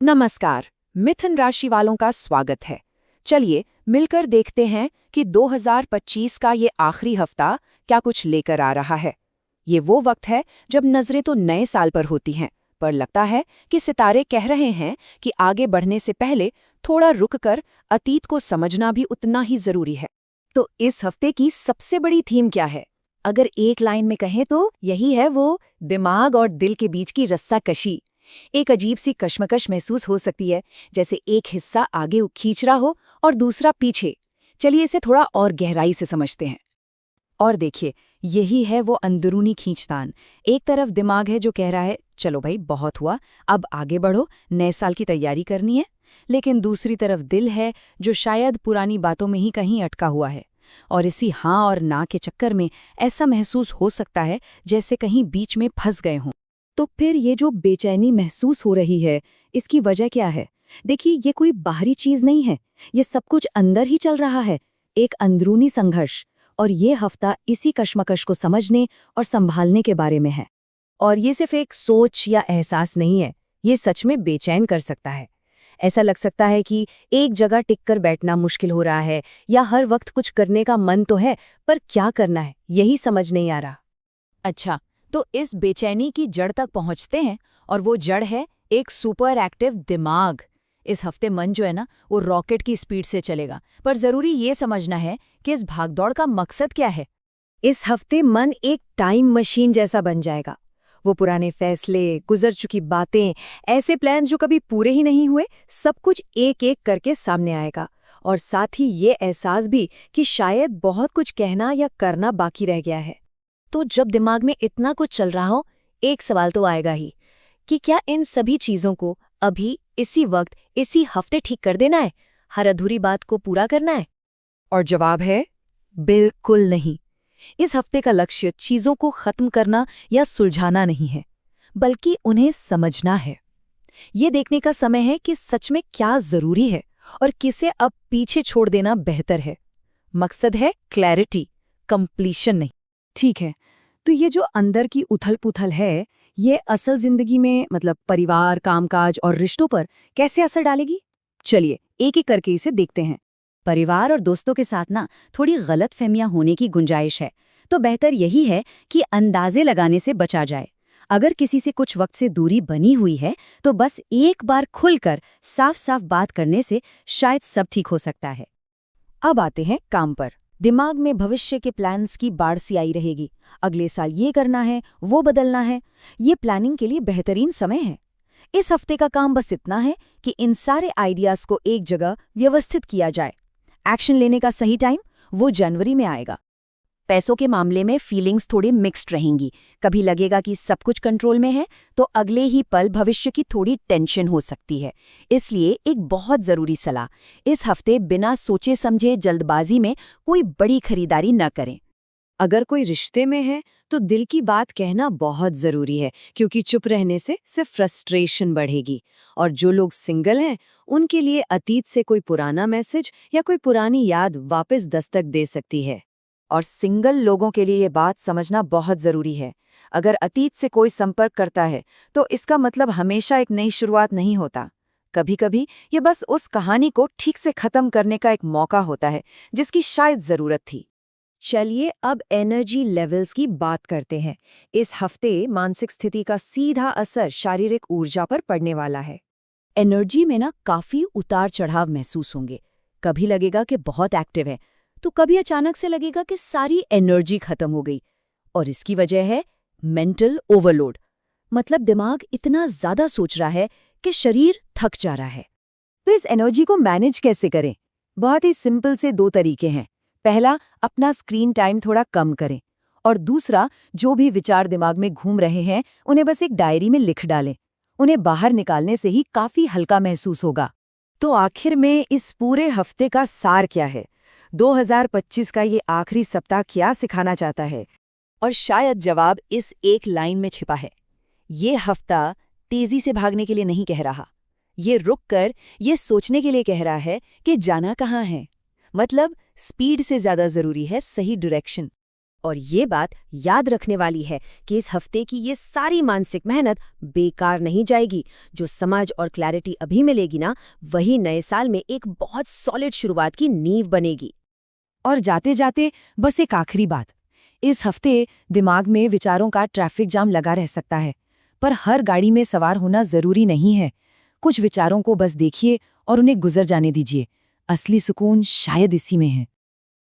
नमस्कार। मिथुन राशि वालों का स्वागत है। चलिए मिलकर देखते हैं कि 2025 का ये आखिरी हफ्ता क्या कुछ लेकर आ रहा है। ये वो वक्त है जब नजरें तो नए साल पर होती हैं, पर लगता है कि सितारे कह रहे हैं कि आगे बढ़ने से पहले थोड़ा रुककर अतीत को समझना भी उतना ही जरूरी है। तो इस हफ्ते की सबसे बड़ी थीम क्या है? अगर एक लाइन में कहें तो यही है वो दिमाग और दिल के बीच की रस्साकशी। एक अजीब सी कश्मकश महसूस हो सकती है, जैसे एक हिस्सा आगे खींच रहा हो और दूसरा पीछे। चलिए इसे थोड़ा और गहराई से समझते हैं। और देखिए, यही है वो अंदरूनी खींचतान। एक तरफ दिमाग है जो कह रहा है चलो भाई बहुत हुआ, अब आगे बढ़ो, नए साल की तैयारी करनी है। लेकिन दूसरी तरफ दिल है जो शायद पुरानी बातों में ही कहीं अटका हुआ है। और इसी हाँ और ना के चक्कर में ऐसा महसूस हो सकता है जैसे कहीं बीच में फंस गए हों। तो फिर ये जो बेचैनी महसूस हो रही है, इसकी वजह क्या है? देखिए, ये कोई बाहरी चीज नहीं है, ये सब कुछ अंदर ही चल रहा है, एक अंदरूनी संघर्ष। और ये हफ्ता इसी कश्मकश को समझने और संभालने के बारे में है। और ये सिर्फ एक सोच या एहसास नहीं है, ये सच में बेचैन कर सकता है। ऐसा लग सकता है कि एक जगह टिककर बैठना मुश्किल हो रहा है, या हर वक्त कुछ करने का मन तो है, पर क्या करना है यही समझ नहीं आ रहा। अच्छा, तो इस बेचैनी की जड़ तक पहुंचते हैं, और वो जड़ है एक सुपर एक्टिव दिमाग। इस हफ्ते मन जो है ना, वो रॉकेट की स्पीड से चलेगा, पर जरूरी ये समझना है कि इस भागदौड़ का मकसद क्या है। इस हफ्ते मन एक टाइम मशीन जैसा बन जाएगा। वो पुराने फैसले, गुजर चुकी बातें, ऐसे प्लान जो कभी पूरे ही नहीं हुए, सब कुछ एक एक करके सामने आएगा। और साथ ही ये एहसास भी कि शायद बहुत कुछ कहना या करना बाकी रह गया है। तो जब दिमाग में इतना कुछ चल रहा हो, एक सवाल तो आएगा ही कि क्या इन सभी चीजों को अभी इसी वक्त इसी हफ्ते ठीक कर देना है, हर अधूरी बात को पूरा करना है? और जवाब है बिल्कुल नहीं। इस हफ्ते का लक्ष्य चीजों को खत्म करना या सुलझाना नहीं है, बल्कि उन्हें समझना है। ये देखने का समय है कि सच में क्या जरूरी है और किसे अब पीछे छोड़ देना बेहतर है। मकसद है क्लैरिटी, कंप्लीशन नहीं। ठीक है, तो ये जो अंदर की उथल-पुथल है, ये असल जिंदगी में मतलब परिवार, कामकाज और रिश्तों पर कैसे असर डालेगी? चलिए एक-एक करके इसे देखते हैं। परिवार और दोस्तों के साथ ना थोड़ी गलतफहमियां होने की गुंजाइश है, तो बेहतर यही है कि अंदाजे लगाने से बचा जाए। अगर किसी से कुछ वक्त से दूरी बनी हुई है, तो बस एक बार खुलकर साफ-साफ बात करने से शायद सब ठीक हो सकता है। अब आते हैं काम पर। दिमाग में भविष्य के प्लान्स की बाढ़ सी आई रहेगी। अगले साल ये करना है, वो बदलना है। ये प्लानिंग के लिए बेहतरीन समय है। इस हफ्ते का काम बस इतना है कि इन सारे आइडियाज को एक जगह व्यवस्थित किया जाए। एक्शन लेने का सही टाइम वो जनवरी में आएगा। पैसों के मामले में फीलिंग्स थोड़ी मिक्स्ड रहेंगी। कभी लगेगा कि सब कुछ कंट्रोल में है, तो अगले ही पल भविष्य की थोड़ी टेंशन हो सकती है। इसलिए एक बहुत जरूरी सलाह, इस हफ्ते बिना सोचे समझे जल्दबाजी में कोई बड़ी खरीदारी न करें। अगर कोई रिश्ते में है तो दिल की बात कहना बहुत जरूरी है, क्योंकि चुप रहने से सिर्फ फ्रस्ट्रेशन बढ़ेगी। और जो लोग सिंगल हैं, उनके लिए अतीत से कोई पुराना मैसेज या कोई पुरानी याद वापस दस्तक दे सकती है। और सिंगल लोगों के लिए ये बात समझना बहुत जरूरी है। अगर अतीत से कोई संपर्क करता है, तो इसका मतलब हमेशा एक नई शुरुआत नहीं होता। कभी-कभी ये बस उस कहानी को ठीक से खत्म करने का एक मौका होता है, जिसकी शायद जरूरत थी। चलिए अब एनर्जी लेवल्स की बात करते हैं। इस हफ्ते मानसिक स्थिति का सीधा असर शारीरिक ऊर्जा पर पड़ने वाला है। एनर्जी में ना काफी उतार चढ़ाव महसूस होंगे। कभी लगेगा कि बहुत एक्टिव है, तो कभी अचानक से लगेगा कि सारी एनर्जी खत्म हो गई। और इसकी वजह है मेंटल ओवरलोड। मतलब दिमाग इतना ज्यादा सोच रहा है कि शरीर थक जा रहा है। तो इस एनर्जी को मैनेज कैसे करें? बहुत ही सिंपल से दो तरीके हैं। पहला, अपना स्क्रीन टाइम थोड़ा कम करें। और दूसरा, जो भी विचार दिमाग में घूम रहे हैं, उन्हें बस एक डायरी में लिख डालें। उन्हें बाहर निकालने से ही काफी हल्का महसूस होगा। तो आखिर में इस पूरे हफ्ते का सार क्या है? 2025 का ये आखिरी सप्ताह क्या सिखाना चाहता है? और शायद जवाब इस एक लाइन में छिपा है। ये हफ्ता तेजी से भागने के लिए नहीं कह रहा। ये रुककर ये सोचने के लिए कह रहा है कि जाना कहाँ है। मतलब स्पीड से ज्यादा जरूरी है सही डायरेक्शन। और ये बात याद रखने वाली है कि इस हफ्ते की ये सारी मानसिक मेहनत बेकार नहीं जाएगी। जो समझ और क्लैरिटी अभी मिलेगी ना, वही नए साल में एक बहुत सॉलिड शुरुआत की नींव बनेगी। और जाते जाते बस एक आखिरी बात, इस हफ्ते दिमाग में विचारों का ट्रैफिक जाम लगा रह सकता है, पर हर गाड़ी में सवार होना जरूरी नहीं है। कुछ विचारों को बस देखिए और उन्हें गुजर जाने दीजिए। असली सुकून शायद इसी में है।